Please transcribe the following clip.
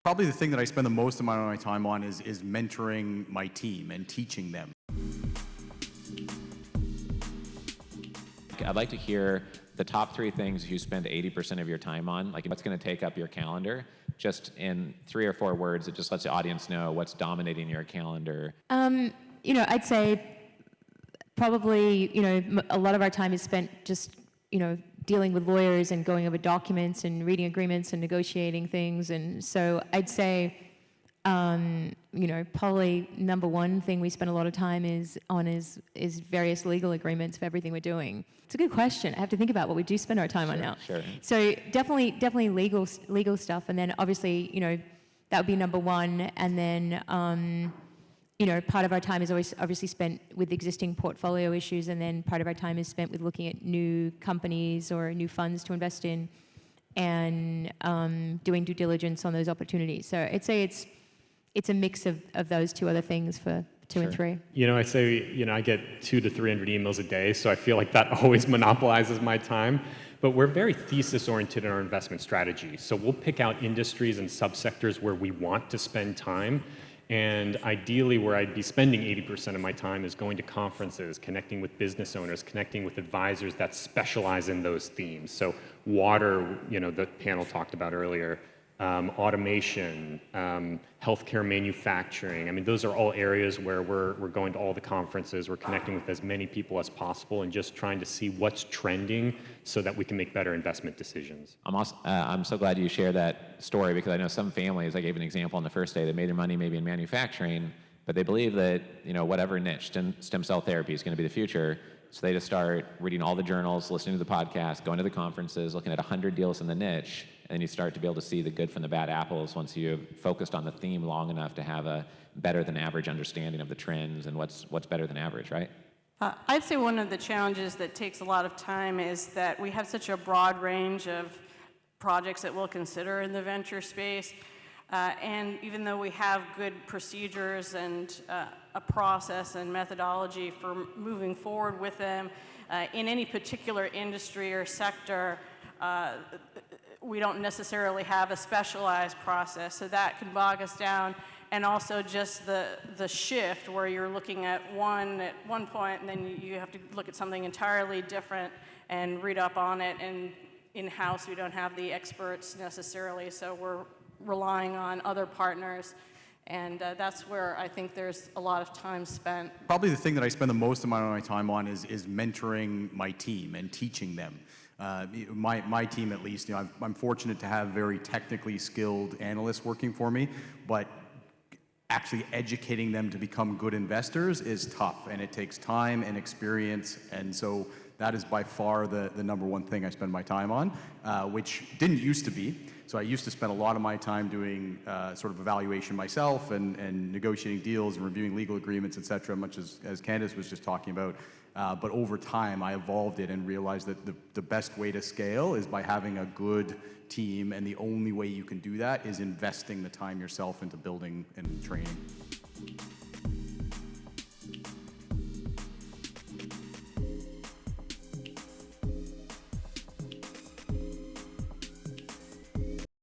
Probably the thing that I spend the most amount of my time on is mentoring my team and teaching them. I'd like to hear the top 3 things you spend 80% of your time on, like what's going to take up your calendar, just in 3 or 4 words. It just lets the audience know what's dominating your calendar. I'd say probably, a lot of our time is spent just, dealing with lawyers and going over documents and reading agreements and negotiating things. And so I'd say, probably number one thing we spend a lot of time is various legal agreements for everything we're doing. It's a good question. I have to think about what we do spend our time on now. Sure. So definitely legal stuff, and then obviously, that would be number one. And then, part of our time is always obviously spent with existing portfolio issues, and then part of our time is spent with looking at new companies or new funds to invest in, and doing due diligence on those opportunities. So I'd say it's a mix of those 2 other things for 2 and 3. I say, I get 200 to 300 emails a day, so I feel like that always monopolizes my time. But we're very thesis-oriented in our investment strategy. So we'll pick out industries and subsectors where we want to spend time. And ideally, where I'd be spending 80% of my time is going to conferences, connecting with business owners, connecting with advisors that specialize in those themes. So water, the panel talked about earlier, automation, healthcare manufacturing. I mean, those are all areas where we're going to all the conferences, we're connecting with as many people as possible and just trying to see what's trending so that we can make better investment decisions. I'm so glad you share that story, because I know some families, I gave an example on the first day, that made their money maybe in manufacturing, but they believe that, whatever niche, stem cell therapy is going to be the future. So they just start reading all the journals, listening to the podcast, going to the conferences, looking at 100 deals in the niche, and then you start to be able to see the good from the bad apples once you've focused on the theme long enough to have a better than average understanding of the trends and what's better than average, right? I'd say one of the challenges that takes a lot of time is that we have such a broad range of projects that we'll consider in the venture space. And even though we have good procedures and a process and methodology for moving forward with them, in any particular industry or sector, we don't necessarily have a specialized process, so that can bog us down. And also just the shift where you're looking at one point, and then you have to look at something entirely different and read up on it. And in-house, we don't have the experts necessarily, so we're relying on other partners. And that's where I think there's a lot of time spent. Probably the thing that I spend the most amount of my time on is mentoring my team and teaching them. My team, at least, I'm fortunate to have very technically skilled analysts working for me, but actually educating them to become good investors is tough, and it takes time and experience, and so that is by far the number one thing I spend my time on, which didn't used to be. So I used to spend a lot of my time doing sort of evaluation myself and negotiating deals and reviewing legal agreements, et cetera, much as Candace was just talking about. But over time, I evolved it and realized that the best way to scale is by having a good team, and the only way you can do that is investing the time yourself into building and training.